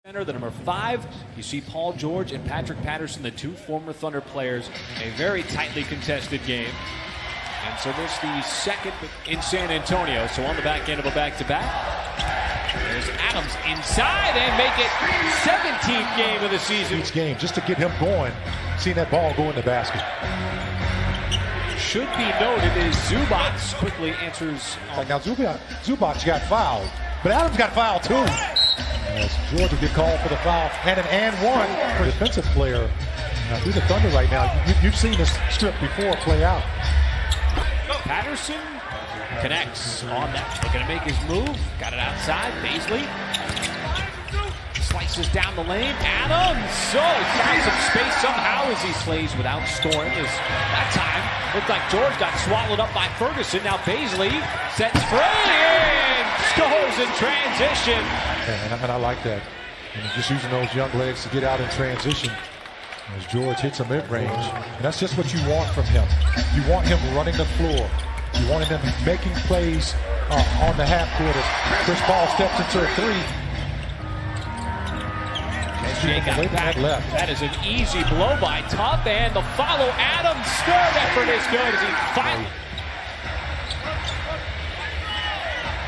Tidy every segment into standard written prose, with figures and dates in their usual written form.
The number 5, you see Paul George and Patrick Patterson, the two former Thunder players, a very tightly contested game. And so this the second in San Antonio. So on the back end of a back-to-back. There's Adams inside and make it 17th game of the season. Each game, just to get him going, seeing that ball go in the basket. Should be noted is Zubac quickly answers. Now Zubac got fouled, but Adams got fouled too. As George will get called for the foul and an and one for a defensive player. Now through the Thunder right now, you've seen this strip before play out. Patterson connects on that. Looking to make his move. Got it outside. Baisley slices down the lane. Adams. So he found some space somehow as he slays without Storm. As that time looked like George got swallowed up by Ferguson. Now Baisley sets free and scores in transition. And I like that. And just using those young legs to get out in transition as George hits a mid-range. And that's just what you want from him. You want him running the floor. You want him making plays on the half court as Chris Paul steps into a three. SGA got back left. That is an easy blow by Tubb, and the follow. Adams' third effort is good as he finally.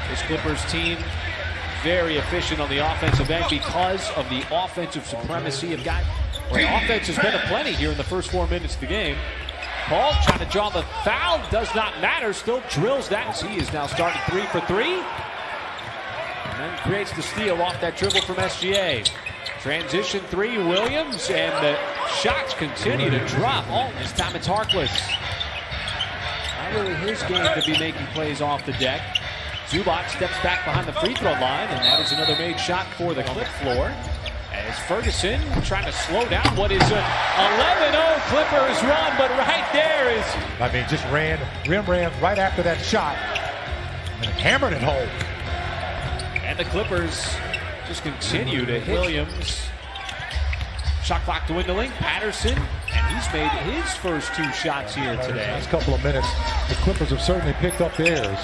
This Clippers team very efficient on the offensive end because of the offensive supremacy of guys. Well, the offense has been aplenty here in the first 4 minutes of the game. Paul trying to draw the foul, does not matter, still drills that as he is now starting 3 for 3. And then creates the steal off that dribble from SGA. Transition 3, Williams, and the shots continue to drop. Oh, this time it's Harkless. Not really his game to be making plays off the deck. Zubac steps back behind the free throw line, and that is another made shot for the Clip floor. As Ferguson trying to slow down what is an 11-0 Clippers run, but right there is... I mean, just ran right after that shot and hammered it home. And the Clippers just continue to hit Williams. Shot clock dwindling. Patterson, and he's made his first 2 shots here today. Last couple of minutes, the Clippers have certainly picked up theirs.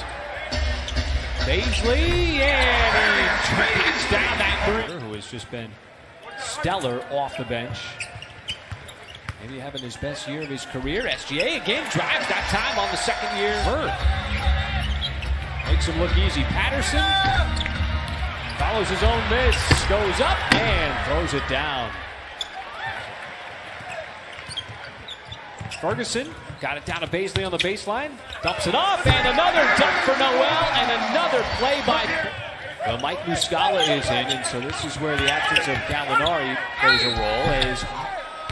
Baisley, and he tracks down that 3. Who has just been stellar off the bench. Maybe having his best year of his career. SGA again drives that time on the second year. Makes him look easy. Patterson follows his own miss, goes up and throws it down. Ferguson got it down to Baisley on the baseline, dumps it off, and another dunk for Noel, and another play by... Well, Mike Muscala is in, and so this is where the absence of Gallinari plays a role.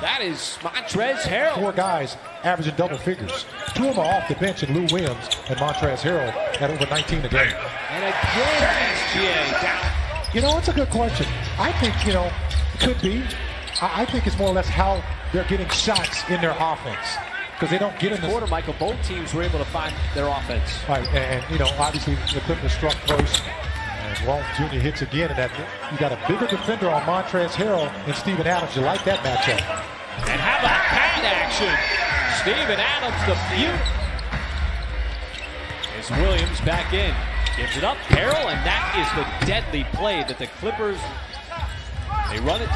That is Montrezl Harrell. 4 guys averaging double figures. 2 of them are off the bench, and Lou Williams and Montrezl Harrell at over 19 a game. And again, SGA down. You know, it's a good question. I think, it could be. I think it's more or less how they're getting shots in their offense. Because they don't get in the quarter, Michael. Both teams were able to find their offense. Right, and obviously the Clippers struck first. And Walt Jr. hits again, and that you got a bigger defender on Montrezl Harrell and Steven Adams. You like that matchup? And how about pad action? Steven Adams, the feud. As Williams back in, gives it up, Harrell, and that is the deadly play that the Clippers, they run it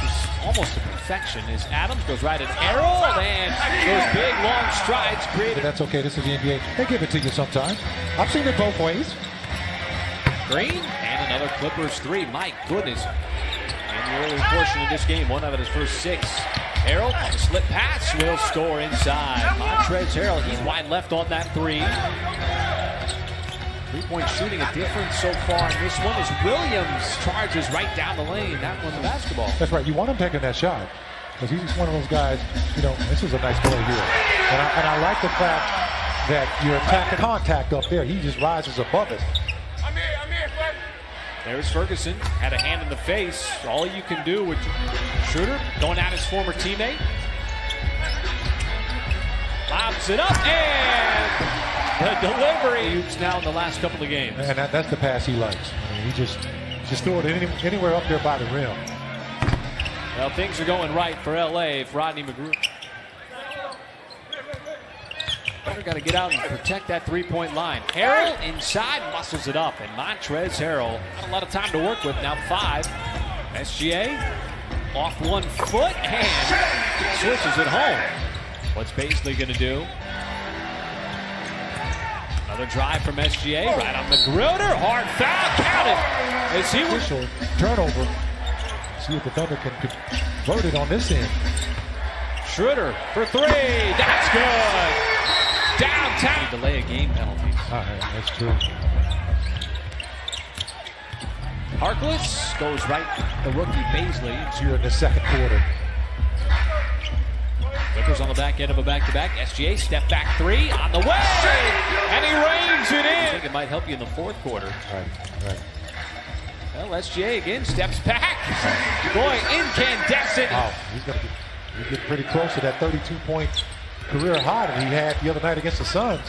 just almost to perfection. As Adams goes right at Harrell, and those big long strides created. But that's okay, this is the NBA. They give it to you sometimes. I've seen it both ways. Green, and another Clippers 3. My goodness. In the early portion of this game, 1 out of his first 6. Harrell, on the slip pass, will score inside. Montrezl Harrell, he's wide left on that 3. 3-point shooting a difference so far in this one as Williams charges right down the lane. That won the basketball. That's right. You want him taking that shot because he's just one of those guys, this is a nice play here. And I like the fact that you're attacking contact up there. He just rises above it. There's Ferguson, had a hand in the face. All you can do with Schroeder going at his former teammate. Lobs it up, and the delivery now in the last couple of games. And that's the pass he likes. I mean, he just throw it anywhere up there by the rim. Well, things are going right for LA if Rodney McGrew. They're got to get out and protect that 3-point line. Harrell inside, muscles it up, and Montrezl Harrell, not a lot of time to work with, now 5. SGA off 1 foot and switches it home. What's Baisley going to do? Another drive from SGA, right on the Magruder. Hard foul, count it. As he was turnover. See if the defender can convert it on this end. Schroeder for 3. That's good. Downtown. Delay a game penalty. That's true. Harkless goes right the rookie Baisley. It's here in the second quarter. Clippers on the back end of a back-to-back. SGA step back 3 on the way, and he reins it in. I think it might help you in the fourth quarter. Right. Well, SGA again steps back. Boy, incandescent. Wow, he's getting pretty close to that 32-point career high that he had the other night against the Suns.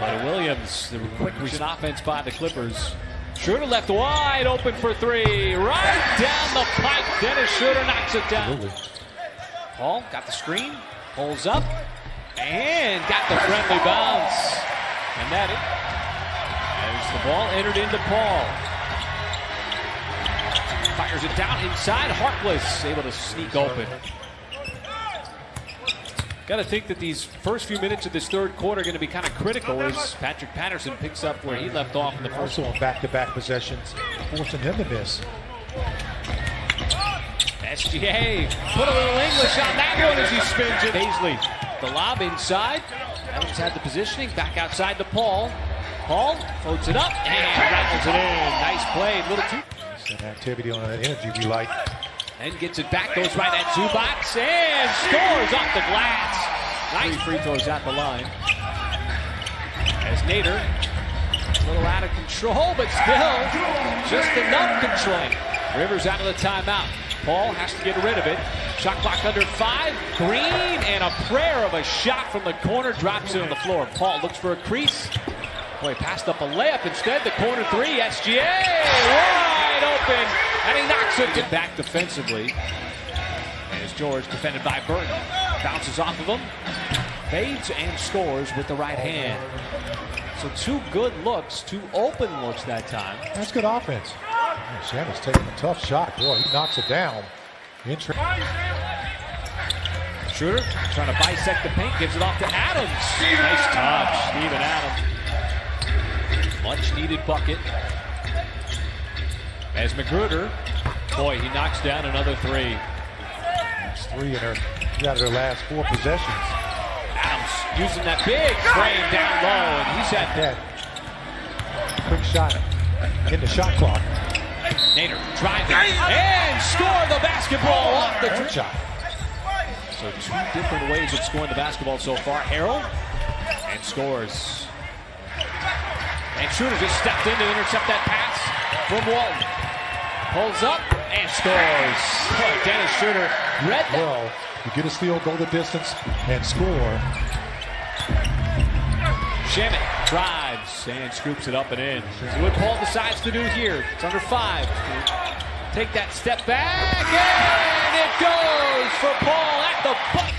But Williams, the quick recent offense by the Clippers. Schroeder left wide open for 3. Right down the pipe. Dennis Schroeder knocks it down. Absolutely. Paul got the screen, pulls up, and got the friendly bounce. And that is as the ball entered into Paul. Fires it down inside. Harkless able to sneak open. Got to think that these first few minutes of this third quarter are going to be kind of critical as Patrick Patterson picks up where he left off in the first one. Also on back-to-back possessions, forcing him to miss. SGA put a little English on that one as he spins it. Baisley, the lob inside. Adams had the positioning. Back outside to Paul. Paul floats it up and rattles it in. Nice play. Little too. That activity on that energy we like. And gets it back, goes right at Zubac and scores off the glass. Nice free throws at the line. As Nader, a little out of control, but still just enough control. Rivers out of the timeout. Paul has to get rid of it. Shot clock under 5. Green and a prayer of a shot from the corner drops it on the floor. Paul looks for a crease. Boy, passed up a layup instead. The corner 3. SGA wide open. And he knocks it back defensively. As George defended by Burton. Bounces off of him. Fades and scores with the right hand. So 2 good looks, 2 open looks that time. That's good offense. Shamit's taking a tough shot. Boy, he knocks it down. Schroeder trying to bisect the paint. Gives it off to Adams. Nice touch, Steven Adams. Much needed bucket. As Magruder, boy, he knocks down another 3. That's 3 in her last 4 possessions. Adams using that big frame down low, and he's had that quick shot in the shot clock. Nader driving and score the basketball off the shot. So 2 different ways of scoring the basketball so far. Harrell and scores. And Schroeder just stepped in to intercept that pass from Walton. Pulls up and scores. Oh, Dennis Schroeder read that. Well, you get a steal, go the distance, and score. Shamet drives and scoops it up and in. See what Paul decides to do here. It's under 5. Take that step back, and it goes for Paul at the butt.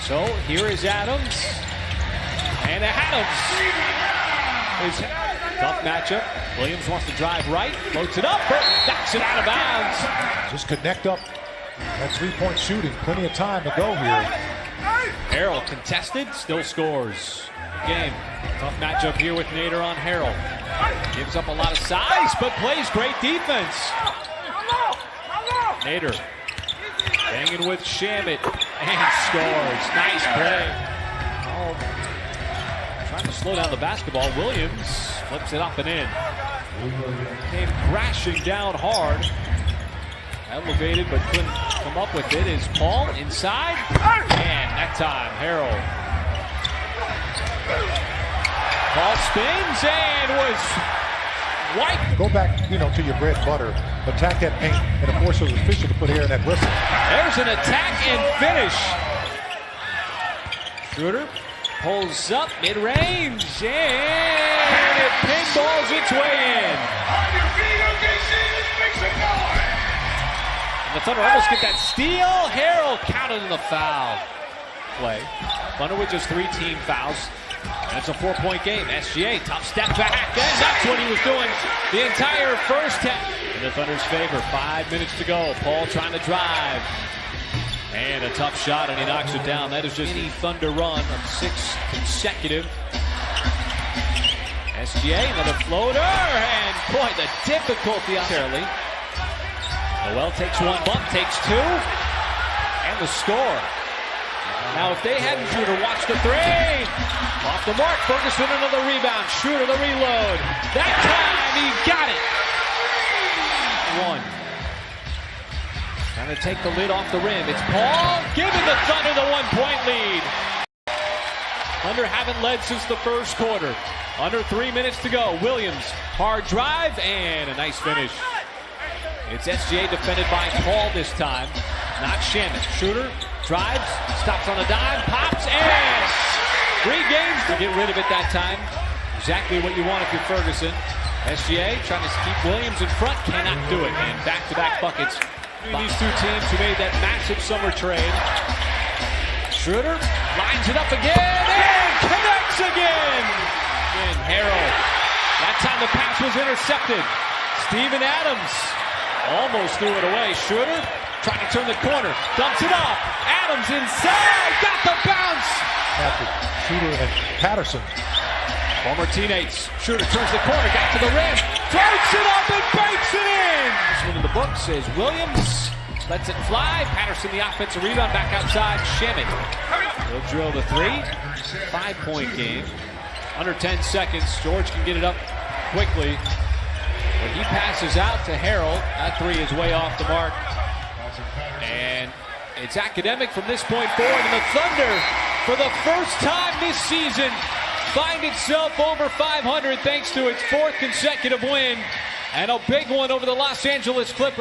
So here is Adams. And Adams is tough matchup. Williams wants to drive right, floats it up, knocks it out of bounds. Just connect up that 3-point shooting. Plenty of time to go here. Harrell contested, still scores. Game. Tough matchup here with Nader on Harrell. Gives up a lot of size, but plays great defense. Nader banging with Shamet and scores. Nice play. Oh, trying to slow down the basketball. Williams flips it up and in. Came crashing down hard. Elevated, but couldn't come up with it. Is Paul inside? And that time, Harrell. Paul spins and was wiped. Go back, to your bread and butter. Attack that paint, and of course it was official to put air in that whistle. There's an attack and finish. Schroeder pulls up mid-range, and it pinballs its way in. And the Thunder almost get that steal. Harrell counted in the foul play. Thunder with just 3 team fouls. And it's a 4-point game. SGA, tough step back, and that's what he was doing the entire first half. In the Thunder's favor, 5 minutes to go. Paul trying to drive. And a tough shot, and he knocks it down. That is just any Thunder run of 6 consecutive. SGA, another floater, and boy, the difficulty on Fairly. Noel takes one bump, takes two, and the score. Now, if they hadn't Shooter, watch the three. Off the mark, Ferguson, another rebound. Shooter, the reload. That time, he got it. One. Trying to take the lid off the rim. It's Paul giving the Thunder the 1-point lead. Thunder haven't led since the first quarter. Under 3 minutes to go. Williams, hard drive, and a nice finish. It's SGA defended by Paul this time, not Shannon. Shooter drives, stops on a dime, pops, and regains to get rid of it that time. Exactly what you want if you're Ferguson. SGA trying to keep Williams in front, cannot do it. And back-to-back buckets. These two teams who made that massive summer trade. Schroeder lines it up again and connects again. And Harrell. That time the pass was intercepted. Steven Adams almost threw it away. Schroeder trying to turn the corner. Dumps it off. Adams inside. Got the bounce. After Schroeder and Patterson. Former teammates. Schroeder turns the corner. Got to the rim. Floats it up and banks it in. This one in the books is Williams. Lets it fly. Patterson the offensive rebound. Back outside. Shannon. He'll drill the three. 5-point game. Under 10 seconds. George can get it up quickly. But he passes out to Harrell. That three is way off the mark. And it's academic from this point forward. And the Thunder, for the first time this season, find itself over 500 thanks to its 4th consecutive win. And a big one over the Los Angeles Clippers.